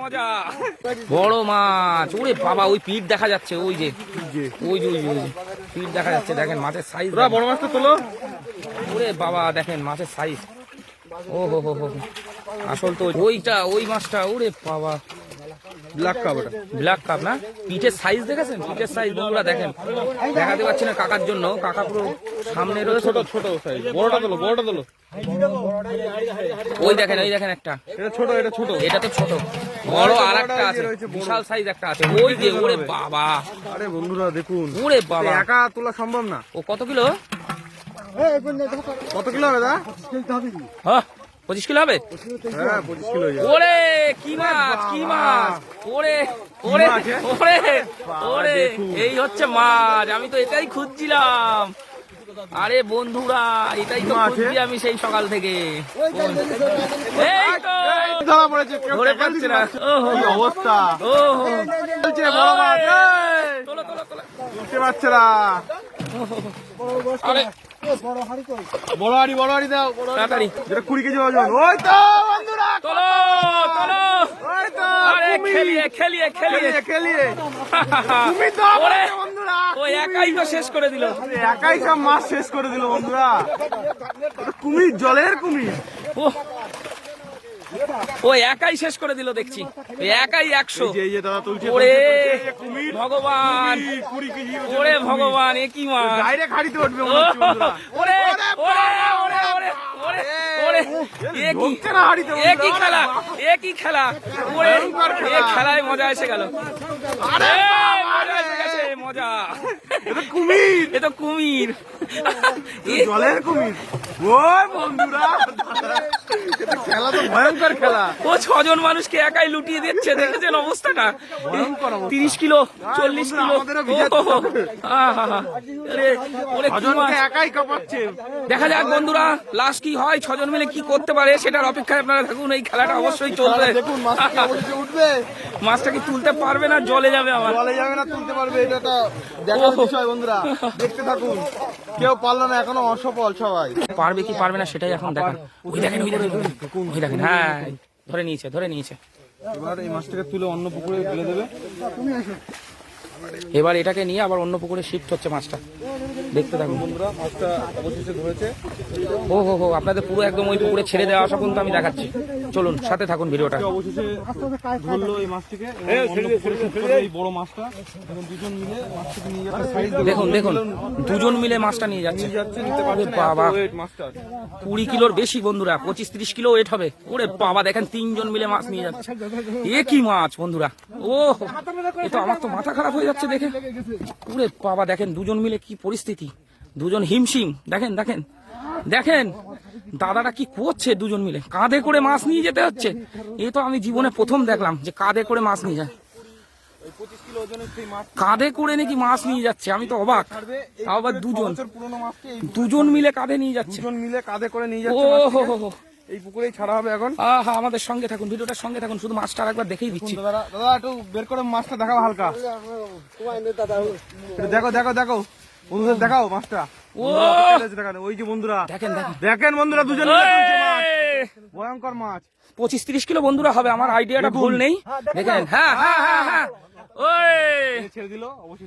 মজা। বড় মাছ, ওরে বাবা, ওই পিঠ দেখা যাচ্ছে, ওই যে ওই যে পিঠ দেখা যাচ্ছে। দেখেন মাছের সাইজ, বড় মাছটা তোলো। ওরে বাবা দেখেন মাছের সাইজ। ও হো হো হো, আসল তো ওইটা, ওই মাছটা। ওরে বাবা, ব্ল্যাক কাপ, ব্ল্যাক কাপ না? পিঠের সাইজ দেখেছেন? পিঠের সাইজ বন্ধুরা দেখেন, দেখাতে পাচ্ছি না কাকার জন্য, কাকা পুরো সামনে রয়েছে। ছোট সাইজ, বড়টা তোলো, বড়টা তোলো। ওই দেখেন, ওই দেখেন একটা, এটা ছোট, এটা ছোট, এটা তো ছোট। বড় আর একটা আছে, বিশাল সাইজ একটা আছে ওই যে। ওরে বাবা, আরে বন্ধুরা দেখুন, ওরে বাবা, একা তোলা সম্ভব না। ও কত কিলো? কত কিলো হবে দা? হ্যাঁ 25 কিলো হবে। হ্যাঁ 25 কিলো। ওরে কি মাছ, কি মাছ! ওরে ওরে ওরে ওরে, এই হচ্ছে মাছ, আমি তো এটাই খুঁজছিলাম। আরে বন্ধুরা, এটাই তো খুঁজছি আমি সেই সকাল থেকে। এই তো ধরা পড়েছে, ধরে পাচ্ছে না। কি অবস্থা! ওহো, চলছে বড় মাছ, তোলো তোলো তোলো। বুঝতে পারছে না। আরে বড় হাড়ি দাও, তাড়াতাড়ি যেটা 20 কেজি ওজন। ওই তো বন্ধুরা, তোলো তোলো। ওই তো আরে খেলিয়ে খেলিয়ে খেলিয়ে খেলিয়ে তুমি তো ওরে, বন্ধুরা, ও একাই তো শেষ করে দিল। একাই সব মাছ শেষ করে দিল বন্ধুরা। কুমির, জলের কুমির। ও একাই শেষ করে দিল দেখছি, একাই 100। এই যে দাদা তুলছে, ওরে কুমির, ভগবান, 20 কেজি ওরে ভগবান, এ কি মাছ! ডাইরেক্ট হাড়িতে উঠবে মনে হচ্ছে বন্ধুরা। ওরে ওরে ওরে ওরে ওরে ওরে, এ কি, ঢুকছে না হাড়িতে এ কি বন্ধুরা। খেলা, এ কি খেলা! ওরে, এ খেলায় মজা এসে গেল। আরে এ, বাবা মজা রে, এসে গেছে, মজা। এটা কুমির, এ তো কুমির। জলের কুমির। ওই বন্ধুরা, এটা খেলা তো ভয়ঙ্কর খেলা। ও 6 জন মানুষকে একাই লুটিয়ে দিচ্ছে, দেখেছেন অবস্থাটা? ভয়ঙ্কর অবস্থা। 30 কিলো, 40 কিলো। আমাদেরও ভিজাচ্ছে। আহা, ওরে ওরে, কি মাছ! ছজনকে একাই কাঁপাচ্ছে। দেখা যাক বন্ধুরা, লাস্ট কি হয়, 6 জন মিলে কি করতে পারে সেটার অপেক্ষায় আপনারা থাকুন। এই খেলাটা অবশ্যই চলবে। দেখুন মাছটা অবশ্যই উঠবে, মাছটা কি তুলতে পারবে না, জলে যাবে আমার। জলে যাবে না, তুলতে পারবে, এটা তো দেখার বিষয় বন্ধুরা। দেখতে থাকুন, কেউ পারলো না এখনো, অসফল সবাই। পারবে কি পারবে না সেটাই এখন দেখা। ওই দেখেন, ওই দেখেন, ওই দেখেন, হ্যাঁ ধরে নিয়েছে, ধরে নিয়েছে। এবার এই মাছটাকে তুলে অন্য পুকুরে ফেলে দেবে। এবার এটাকে নিয়ে আবার অন্য পুকুরে শিফট হচ্ছে মাছটা, দেখতে থাকুন বন্ধুরা, মাছটা অবশেষে ধরেছে। ও হো হো, আপনাদের পুরো একদম ওই পুকুরে ছেড়ে দেওয়া আসা পর্যন্ত আমি দেখাচ্ছি। চলুন সাথে থাকুন ভিডিওটা। অবশেষে ধরলো এই মাছটিকে, এবং অন্য পুকুরে shift করবে এই বড় মাছটা। এখন দুজন মিলে মাছটাকে নিয়ে যাচ্ছে সাইজ। দেখুন দেখুন, দুজন মিলে মাছটা নিয়ে যাচ্ছে। নিতে পারছে না, বাবা, এত weight মাছটার। 20 কিলোর বেশি বন্ধুরা, 25-30 কিলো ওয়েট হবে। ওরে বাবা দেখেন, 3 জন মিলে মাছ নিয়ে যাচ্ছে। এ কি মাছ বন্ধুরা! ও, এ তো আমার তো মাথা খারাপ হয়ে যাচ্ছে দেখে। ওরে বাবা দেখেন, দুজন মিলে কি পরিস্থিতি, দুজন হিমশিম। দেখেন দেখেন দেখেন, দাদারা কি করছে, দুজন মিলে কাঁধে করে মাছ নিয়ে যেতে হচ্ছে। এ তো আমি জীবনে প্রথম দেখলাম যে কাঁধে করে মাছ নিয়ে যায়। 25 কিলো ওজনের সেই মাছ কাঁধে করে নাকি মাছ নিয়ে যাচ্ছে, আমি তো অবাক। ছাড়বে। এই তাও আবার দুজন, বছর পুরনো মাছকে এই দুজন মিলে কাঁধে নিয়ে যাচ্ছে। দুজন মিলে কাঁধে করে নিয়ে ও যাচ্ছে হো মাছটিকে। হো হো, এই পুকুরেই ছাড়া হবে এখন। আহা, আমাদের সঙ্গে থাকুন, ভিডিওটার সঙ্গে থাকুন, শুধু মাছটা একবার দেখেই দিচ্ছি। দাদা দাদা একটু বের করে মাছটা দেখাও হালকা। একটু দেখো দেখো দেখো বন্ধুদের দেখাও মাছটা। ও, দেখানো, ওই যে বন্ধুরা দেখেন দেখেন, দেখেন বন্ধুরা, দুজন মিলে তুলছে মাছ। ভয়ঙ্কর মাছ। 25-30 কিলো বন্ধুরা হবে, আমার আইডিয়াটা ভুল নেই। দেখেন, হ্যাঁ হ্যাঁ হ্যাঁ হ্যাঁ, ওই ছেড়ে দিল অবশ্যই।